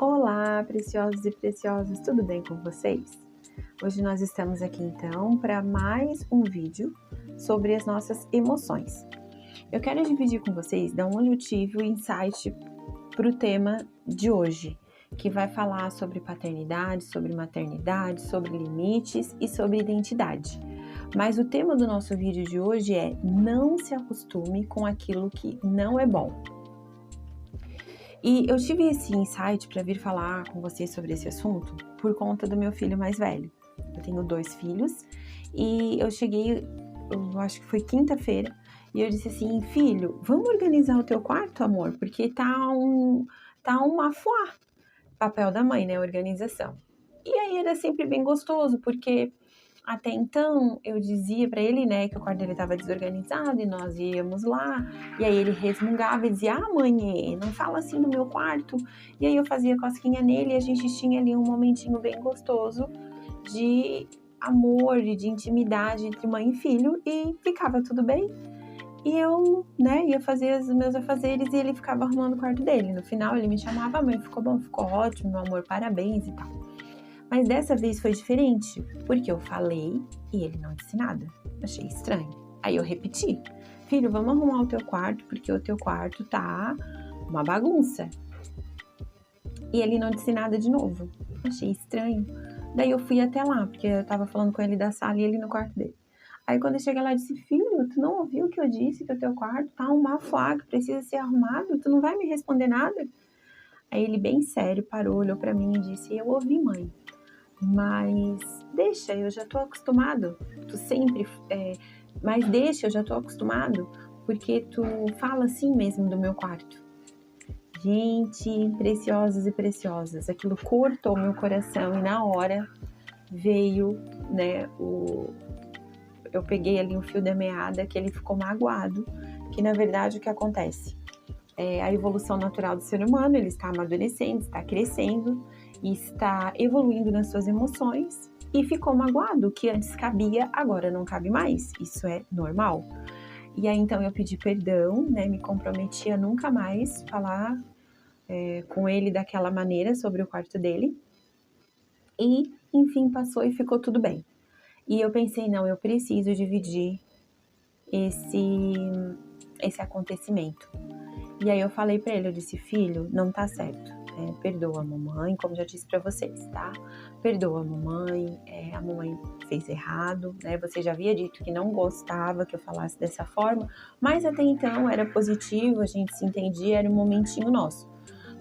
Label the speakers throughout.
Speaker 1: Olá, preciosos e preciosas, tudo bem com vocês? Hoje nós estamos aqui então para mais um vídeo sobre as nossas emoções. Eu quero dividir com vocês de onde eu tive o insight para o tema de hoje, que vai falar sobre paternidade, sobre maternidade, sobre limites e sobre identidade. Mas o tema do nosso vídeo de hoje é: não se acostume com aquilo que não é bom. E eu tive esse insight para vir falar com vocês sobre esse assunto por conta do meu filho mais velho. Eu tenho 2 filhos e eu cheguei, eu acho que foi quinta-feira, e eu disse assim: filho, vamos organizar o teu quarto, amor, porque tá um afuá. Papel da mãe, né, organização. E aí era sempre bem gostoso, porque até então eu dizia para ele, né, que o quarto dele estava desorganizado e nós íamos lá, e aí ele resmungava e dizia: ah, mãe, não fala assim no meu quarto. E aí eu fazia cosquinha nele e a gente tinha ali um momentinho bem gostoso de amor e de intimidade entre mãe e filho, e ficava tudo bem. E eu, né, ia fazer os meus afazeres e ele ficava arrumando o quarto dele. No final ele me chamava: mãe, ficou bom, ficou ótimo, meu amor, parabéns e tal. Mas dessa vez foi diferente, porque eu falei e ele não disse nada. Achei estranho. Aí eu repeti: filho, vamos arrumar o teu quarto, porque o teu quarto tá uma bagunça. E ele não disse nada de novo. Achei estranho. Daí eu fui até lá, porque eu tava falando com ele da sala e ele no quarto dele. Aí quando eu cheguei lá, eu disse: filho, tu não ouviu o que eu disse, que o teu quarto tá uma flaca, precisa ser arrumado? Tu não vai me responder nada? Aí ele, bem sério, parou, olhou pra mim e disse: eu ouvi, mãe. Mas deixa, eu já tô acostumado. Tu sempre... mas deixa, eu já tô acostumado, porque tu fala assim mesmo do meu quarto. Gente, preciosos e preciosas, aquilo cortou meu coração e na hora veio, né, eu peguei ali o fio da meada, que ele ficou magoado, que na verdade o que acontece? É a evolução natural do ser humano, ele está amadurecendo, está crescendo, e está evoluindo nas suas emoções e ficou magoado. O que antes cabia, agora não cabe mais. Isso é normal. E aí então eu pedi perdão, né? Me comprometi a nunca mais falar com ele daquela maneira sobre o quarto dele. E, enfim, passou e ficou tudo bem. E eu pensei: não, eu preciso dividir esse acontecimento. E aí eu falei pra ele, eu disse: filho, não tá certo. Perdoa a mamãe, como já disse pra vocês, tá? Perdoa a mamãe fez errado, né? Você já havia dito que não gostava que eu falasse dessa forma, mas até então era positivo, a gente se entendia, era um momentinho nosso.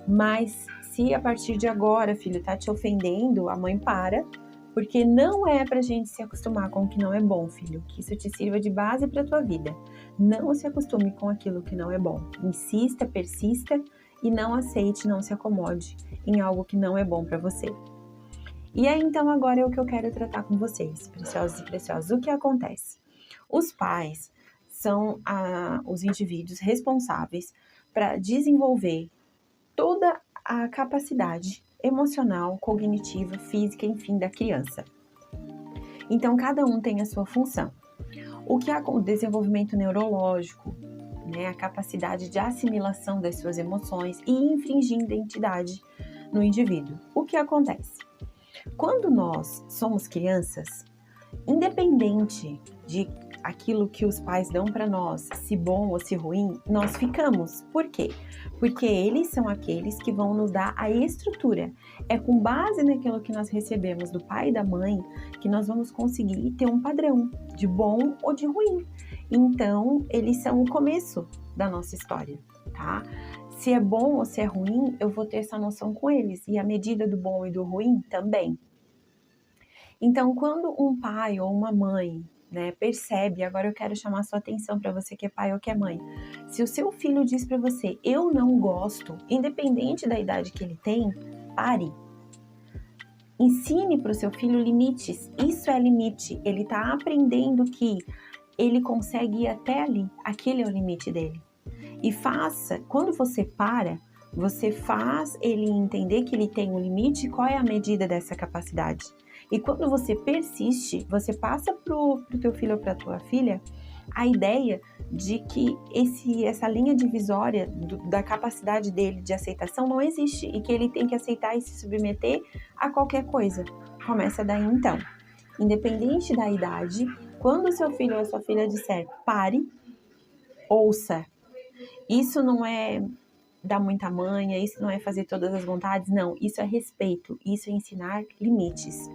Speaker 1: Mas se a partir de agora, filho, tá te ofendendo, a mãe para, porque não é pra gente se acostumar com o que não é bom, filho. Que isso te sirva de base pra tua vida. Não se acostume com aquilo que não é bom. Insista, persista e não aceite, não se acomode em algo que não é bom pra você. E aí, então, agora é o que eu quero tratar com vocês, preciosos e preciosas. O que acontece? Os pais são os indivíduos responsáveis para desenvolver toda a capacidade emocional, cognitiva, física, enfim, da criança. Então, cada um tem a sua função. O desenvolvimento neurológico, né, a capacidade de assimilação das suas emoções e infringir identidade no indivíduo. O que acontece? Quando nós somos crianças, independente de aquilo que os pais dão para nós, se bom ou se ruim, nós ficamos. Por quê? Porque eles são aqueles que vão nos dar a estrutura. É com base naquilo que nós recebemos do pai e da mãe que nós vamos conseguir ter um padrão de bom ou de ruim. Então, eles são o começo da nossa história, tá? Se é bom ou se é ruim, eu vou ter essa noção com eles. E a medida do bom e do ruim também. Então, quando um pai ou uma mãe, né, percebe, agora eu quero chamar a sua atenção para você que é pai ou que é mãe. Se o seu filho diz para você: eu não gosto, independente da idade que ele tem, pare. Ensine para o seu filho limites. Isso é limite. Ele está aprendendo que ele consegue ir até ali. Aquele é o limite dele. E faça, quando você para, você faz ele entender que ele tem um limite e qual é a medida dessa capacidade. E quando você persiste, você passa pro teu filho ou pra tua filha a ideia de que essa linha divisória da capacidade dele de aceitação não existe e que ele tem que aceitar e se submeter a qualquer coisa. Começa daí então. Independente da idade, quando seu filho ou sua filha disser pare, ouça. Isso não é dar muita manha, isso não é fazer todas as vontades, não. Isso é respeito, isso é ensinar limites.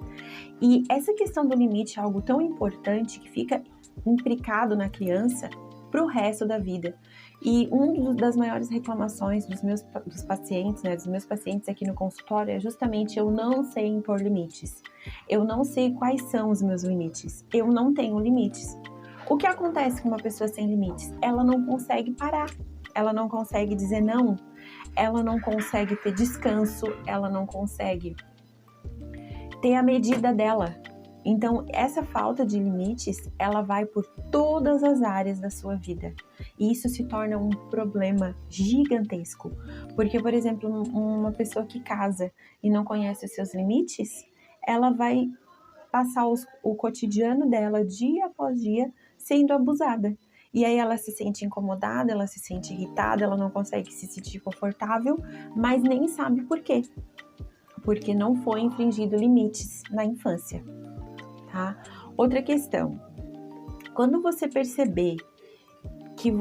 Speaker 1: E essa questão do limite é algo tão importante que fica implicado na criança para o resto da vida. E uma das maiores reclamações dos meus pacientes aqui no consultório é justamente eu não sei impor limites. Eu não sei quais são os meus limites. Eu não tenho limites. O que acontece com uma pessoa sem limites? Ela não consegue parar. Ela não consegue dizer não. Ela não consegue ter descanso. Ela não consegue ter a medida dela. Então, essa falta de limites, ela vai por todas as áreas da sua vida. E isso se torna um problema gigantesco. Porque, por exemplo, uma pessoa que casa e não conhece os seus limites, ela vai passar o cotidiano dela, dia após dia, sendo abusada. E aí ela se sente incomodada, ela se sente irritada, ela não consegue se sentir confortável, mas nem sabe por quê. Porque não foi infringido limites na infância. Tá? Outra questão, quando você perceber que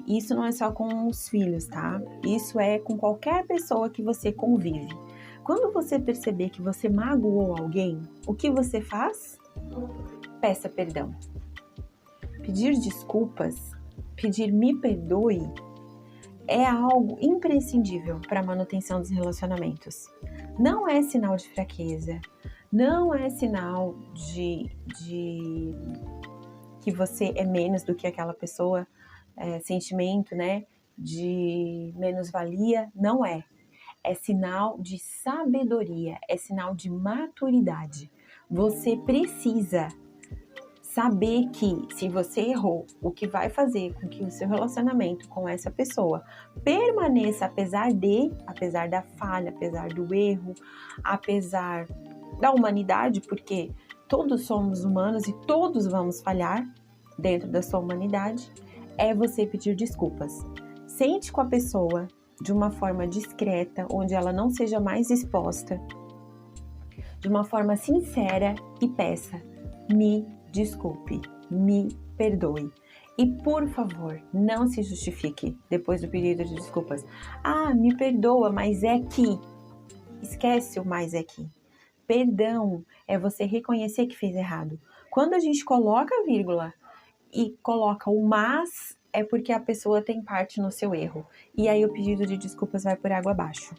Speaker 1: isso não é só com os filhos, tá? Isso é com qualquer pessoa que você convive. Quando você perceber que você magoou alguém, o que você faz? Peça perdão. Pedir desculpas, pedir me perdoe, é algo imprescindível para a manutenção dos relacionamentos. Não é sinal de fraqueza. Não é sinal de que você é menos do que aquela pessoa, sentimento, né, de menos-valia, não é. É sinal de sabedoria, é sinal de maturidade. Você precisa saber que se você errou, o que vai fazer com que o seu relacionamento com essa pessoa permaneça apesar da falha, apesar do erro, apesar da humanidade, porque todos somos humanos e todos vamos falhar dentro da sua humanidade, é você pedir desculpas. Sente com a pessoa de uma forma discreta, onde ela não seja mais exposta, de uma forma sincera e peça, me desculpe, me perdoe. E por favor, não se justifique depois do pedido de desculpas. Ah, me perdoa, mas é que... Esquece o mais é que. Perdão é você reconhecer que fez errado. Quando a gente coloca a vírgula e coloca o mas, é porque a pessoa tem parte no seu erro. E aí o pedido de desculpas vai por água abaixo.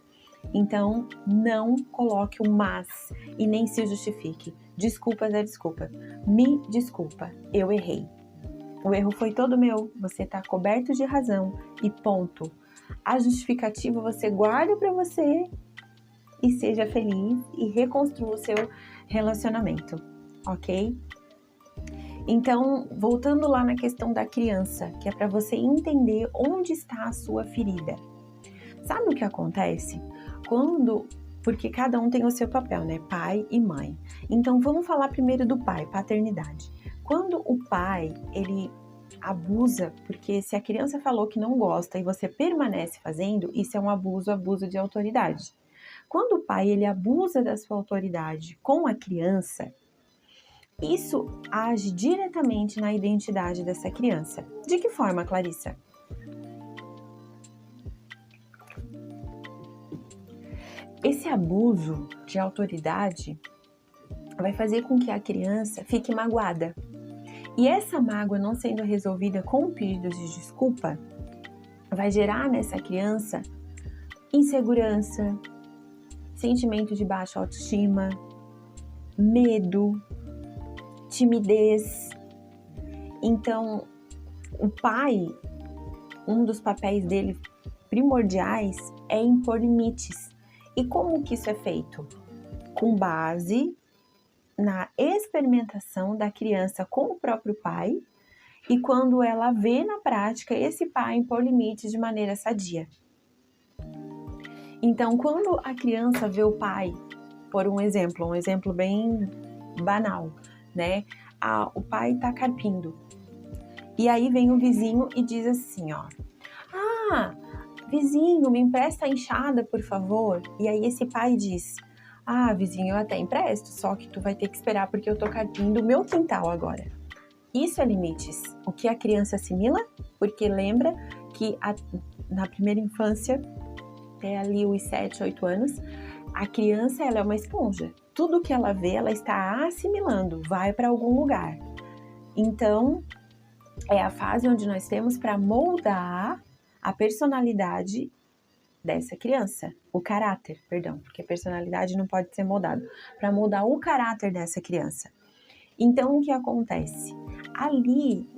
Speaker 1: Então, não coloque o mas e nem se justifique. Desculpas é desculpa. Me desculpa, eu errei. O erro foi todo meu, você está coberto de razão e ponto. A justificativa você guarda para você e seja feliz e reconstrua o seu relacionamento, ok? Então, voltando lá na questão da criança, que é para você entender onde está a sua ferida. Sabe o que acontece? Porque cada um tem o seu papel, né? Pai e mãe. Então, vamos falar primeiro do pai, paternidade. Quando o pai, ele abusa, porque se a criança falou que não gosta e você permanece fazendo, isso é um abuso de autoridade. Quando o pai, ele abusa da sua autoridade com a criança, isso age diretamente na identidade dessa criança. De que forma, Clarissa? Esse abuso de autoridade vai fazer com que a criança fique magoada. E essa mágoa não sendo resolvida com pedidos de desculpa, vai gerar nessa criança insegurança, sentimento de baixa autoestima, medo, timidez. Então, o pai, um dos papéis dele primordiais é impor limites. E como que isso é feito? Com base na experimentação da criança com o próprio pai e quando ela vê na prática esse pai impor limites de maneira sadia. Então, quando a criança vê o pai, por um exemplo bem banal, né? O pai tá carpindo E aí vem o vizinho e diz assim, ó: "Ah, vizinho, me empresta a enxada, por favor." E aí esse pai diz: "Ah, vizinho, eu até empresto, só que tu vai ter que esperar porque eu tô carpindo o meu quintal agora." Isso é limites. O que a criança assimila, porque lembra que na primeira infância, até ali os 7, 8 anos, a criança ela é uma esponja. Tudo que ela vê, ela está assimilando, vai para algum lugar. Então, é a fase onde nós temos para moldar a personalidade dessa criança, o caráter, perdão, porque a personalidade não pode ser moldada, para moldar o caráter dessa criança. Então, o que acontece? Ali,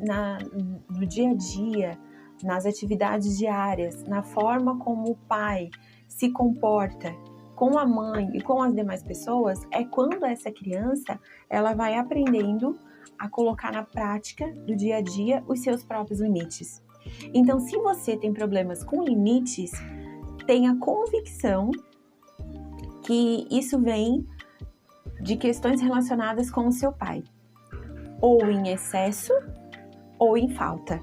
Speaker 1: no dia a dia, nas atividades diárias, na forma como o pai se comporta com a mãe e com as demais pessoas, é quando essa criança ela vai aprendendo a colocar na prática do dia a dia os seus próprios limites. Então, se você tem problemas com limites, tenha convicção que isso vem de questões relacionadas com o seu pai, ou em excesso ou em falta.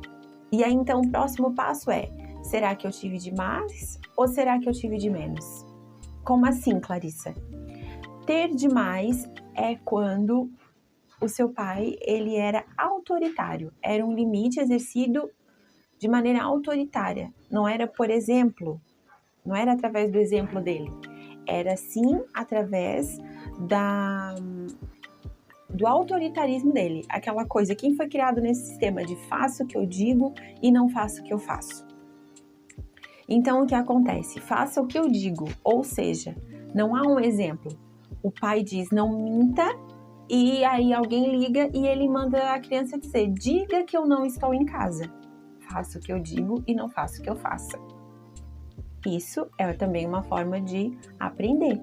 Speaker 1: E aí então o próximo passo é: será que eu tive de mais ou será que eu tive de menos? Como assim, Clarissa? Ter demais é quando o seu pai ele era autoritário, era um limite exercido de maneira autoritária. Não era, por exemplo, não era através do exemplo dele, era sim através do autoritarismo dele, aquela coisa, quem foi criado nesse sistema de faço o que eu digo e não faço o que eu faço. Então o que acontece? Faça o que eu digo, ou seja, não há um exemplo. O pai diz não minta e aí alguém liga e ele manda a criança dizer: diga que eu não estou em casa. Faço o que eu digo e não faço o que eu faço. Isso é também uma forma de aprender,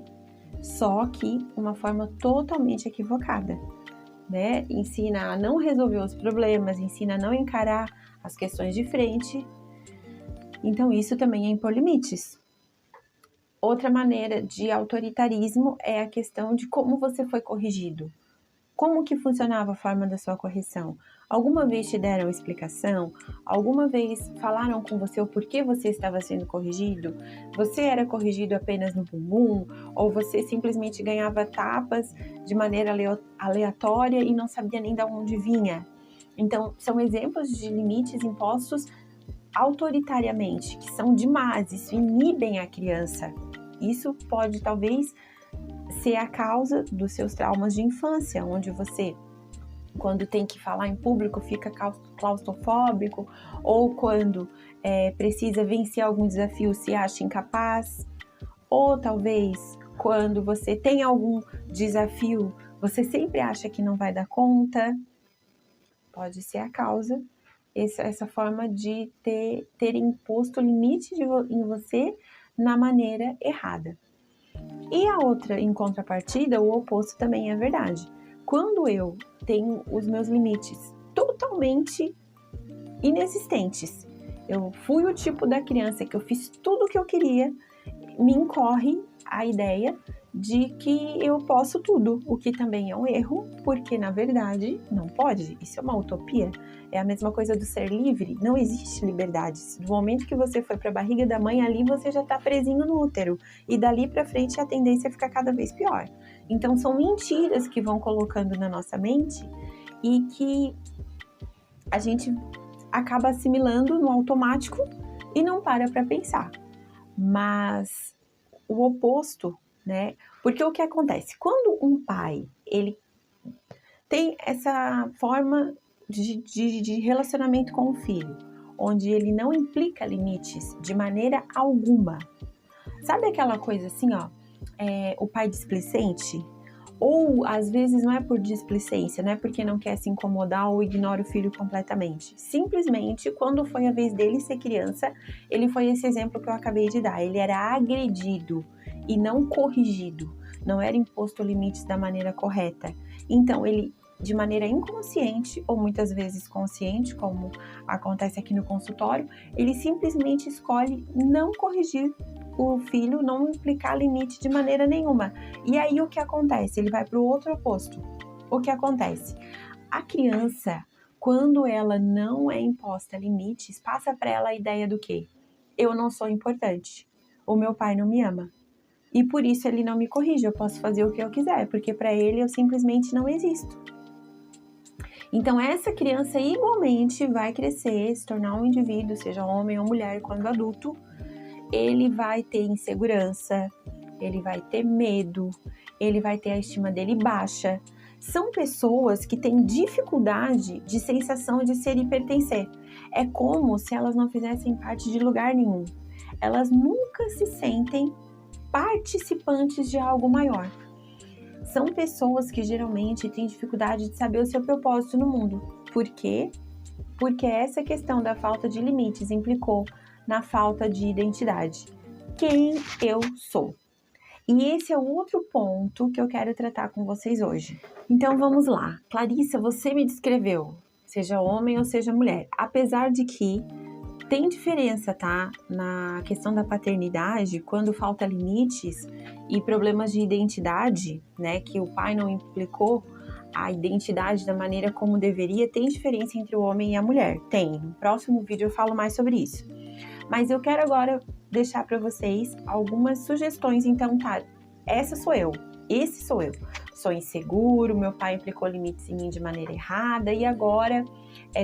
Speaker 1: só que uma forma totalmente equivocada, né? Ensina a não resolver os problemas, ensina a não encarar as questões de frente. Então isso também é impor limites. Outra maneira de autoritarismo é a questão de como você foi corrigido. Como que funcionava a forma da sua correção? Alguma vez te deram explicação? Alguma vez falaram com você o porquê você estava sendo corrigido? Você era corrigido apenas no bumbum? Ou você simplesmente ganhava tapas de maneira aleatória e não sabia nem de onde vinha? Então, são exemplos de limites impostos autoritariamente, que são demais, isso inibem a criança. Isso pode talvez ser a causa dos seus traumas de infância, onde você, quando tem que falar em público, fica claustrofóbico, ou quando precisa vencer algum desafio, se acha incapaz, ou talvez quando você tem algum desafio, você sempre acha que não vai dar conta. Pode ser a causa, essa forma de ter imposto limite em você na maneira errada. E a outra, em contrapartida, o oposto também é verdade. Quando eu tenho os meus limites totalmente inexistentes, eu fui o tipo da criança que eu fiz tudo o que eu queria, me incorre a ideia de que eu posso tudo, o que também é um erro, porque na verdade não pode, isso é uma utopia. É a mesma coisa do ser livre, não existe liberdade. No momento que você foi para a barriga da mãe, ali você já está presinho no útero, e dali para frente a tendência é ficar cada vez pior. Então são mentiras que vão colocando na nossa mente e que a gente acaba assimilando no automático e não para pensar. Mas o oposto, né? Porque o que acontece? Quando um pai, ele tem essa forma de relacionamento com o filho, onde ele não implica limites de maneira alguma. Sabe aquela coisa assim, ó, o pai displicente? Ou às vezes não é por displicência, não é porque não quer se incomodar ou ignora o filho completamente. Simplesmente, quando foi a vez dele ser criança, ele foi esse exemplo que eu acabei de dar. Ele era agredido e não corrigido, não era imposto limites da maneira correta. Então, ele, de maneira inconsciente ou muitas vezes consciente, como acontece aqui no consultório, ele simplesmente escolhe não corrigir o filho, não implicar limite de maneira nenhuma. E aí o que acontece? Ele vai para o outro oposto. O que acontece? A criança, Quando ela não é imposta limites, passa para ela a ideia do quê? Eu não sou importante. O meu pai não me ama. E por isso ele não me corrige. Eu posso fazer o que eu quiser, porque para ele eu simplesmente não existo. Então essa criança igualmente vai crescer, se tornar um indivíduo, seja homem ou mulher, quando adulto, ele vai ter insegurança, ele vai ter medo, ele vai ter a estima dele baixa. São pessoas que têm dificuldade de sensação de ser e pertencer. É como se elas não fizessem parte de lugar nenhum. Elas nunca se sentem participantes de algo maior. São pessoas que geralmente têm dificuldade de saber o seu propósito no mundo. Por quê? Porque essa questão da falta de limites implicou na falta de identidade. Quem eu sou? E esse é o outro ponto que eu quero tratar com vocês hoje. Então vamos lá. Clarissa, você me descreveu, seja homem ou seja mulher. Apesar de que tem diferença, tá? Na questão da paternidade, quando falta limites e problemas de identidade, né? Que o pai não implicou a identidade da maneira como deveria, tem diferença entre o homem e a mulher. Tem. No próximo vídeo eu falo mais sobre isso. Mas eu quero agora deixar para vocês algumas sugestões. Então, tá, essa sou eu, esse sou eu. Sou inseguro, meu pai implicou limites em mim de maneira errada e agora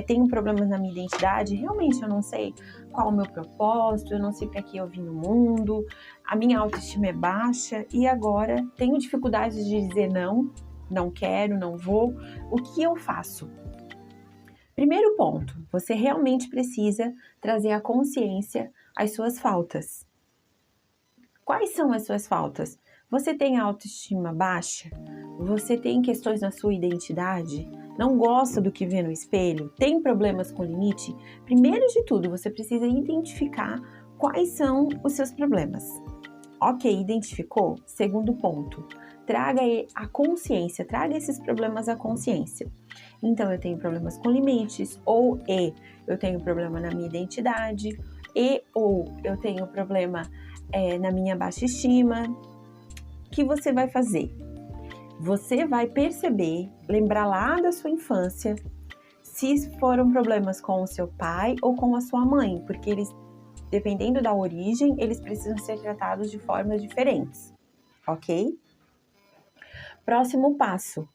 Speaker 1: tenho problemas na minha identidade. Realmente eu não sei qual o meu propósito, eu não sei para que eu vim no mundo, a minha autoestima é baixa e agora tenho dificuldade de dizer não, não quero, não vou. O que eu faço? Primeiro ponto, você realmente precisa trazer à consciência as suas faltas. Quais são as suas faltas? Você tem autoestima baixa? Você tem questões na sua identidade? Não gosta do que vê no espelho? Tem problemas com limite? Primeiro de tudo, você precisa identificar quais são os seus problemas. Ok, identificou? Segundo ponto, traga a consciência, traga esses problemas à consciência. Então, eu tenho problemas com limites, ou eu tenho problema na minha identidade, ou eu tenho problema na minha baixa estima. O que você vai fazer? Você vai perceber, lembrar lá da sua infância, se foram problemas com o seu pai ou com a sua mãe, porque eles, dependendo da origem, eles precisam ser tratados de formas diferentes, ok? Próximo passo.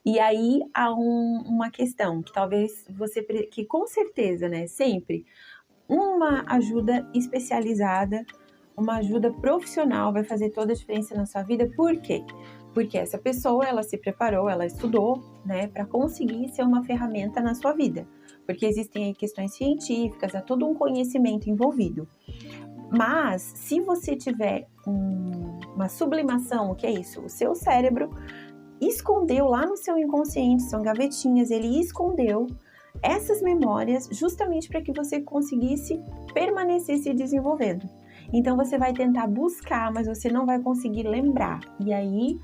Speaker 1: E aí há uma questão que talvez que com certeza, né, sempre uma ajuda especializada, uma ajuda profissional vai fazer toda a diferença na sua vida. Por quê? Porque essa pessoa, ela se preparou, ela estudou, né, para conseguir ser uma ferramenta na sua vida. Porque existem aí questões científicas, há todo um conhecimento envolvido. Mas, se você tiver uma sublimação, o que é isso? O seu cérebro escondeu lá no seu inconsciente, são gavetinhas, ele escondeu essas memórias justamente para que você conseguisse permanecer se desenvolvendo. Então você vai tentar buscar, mas você não vai conseguir lembrar. E aí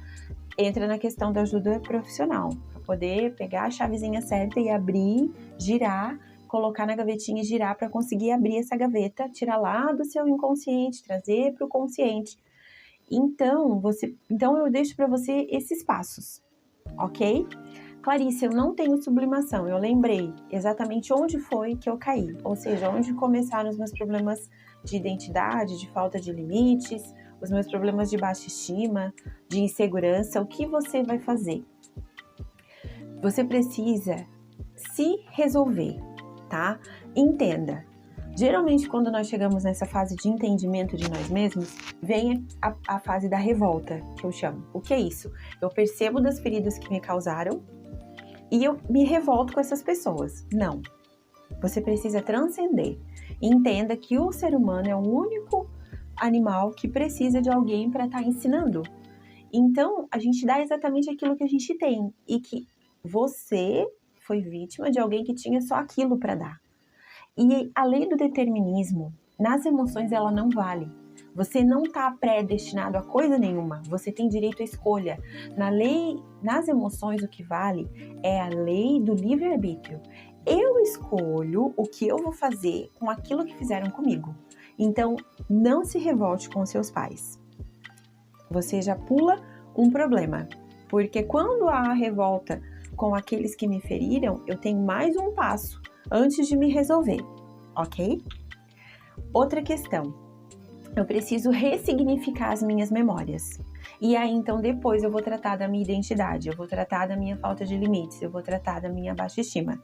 Speaker 1: entra na questão da ajuda profissional, para poder pegar a chavezinha certa e abrir, girar, colocar na gavetinha e girar para conseguir abrir essa gaveta, tirar lá do seu inconsciente, trazer para o consciente. Então eu deixo para você esses passos, ok? Clarissa, eu não tenho sublimação, eu lembrei exatamente onde foi que eu caí, ou seja, onde começaram os meus problemas de identidade, de falta de limites, os meus problemas de baixa estima, de insegurança. O que você vai fazer? Você precisa se resolver, tá? Entenda. Geralmente, quando nós chegamos nessa fase de entendimento de nós mesmos, vem a fase da revolta, que eu chamo. O que é isso? Eu percebo das feridas que me causaram e eu me revolto com essas pessoas. Não. Você precisa transcender. Entenda que o ser humano é o único animal que precisa de alguém para estar ensinando. Então, a gente dá exatamente aquilo que a gente tem e que você foi vítima de alguém que tinha só aquilo para dar. E a lei do determinismo, nas emoções, ela não vale. Você não está predestinado a coisa nenhuma. Você tem direito à escolha. Nas emoções, o que vale é a lei do livre-arbítrio. Eu escolho o que eu vou fazer com aquilo que fizeram comigo. Então, não se revolte com seus pais. Você já pula um problema. Porque quando há a revolta com aqueles que me feriram, eu tenho mais um passo antes de me resolver, ok? Outra questão, eu preciso ressignificar as minhas memórias. E aí, então, depois eu vou tratar da minha identidade, eu vou tratar da minha falta de limites, eu vou tratar da minha baixa estima,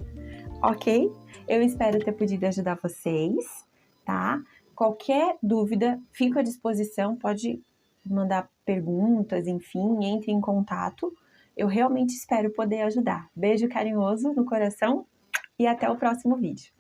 Speaker 1: ok? Eu espero ter podido ajudar vocês, tá? Qualquer dúvida, fico à disposição, pode mandar perguntas, enfim, entre em contato. Eu realmente espero poder ajudar. Beijo carinhoso no coração e até o próximo vídeo.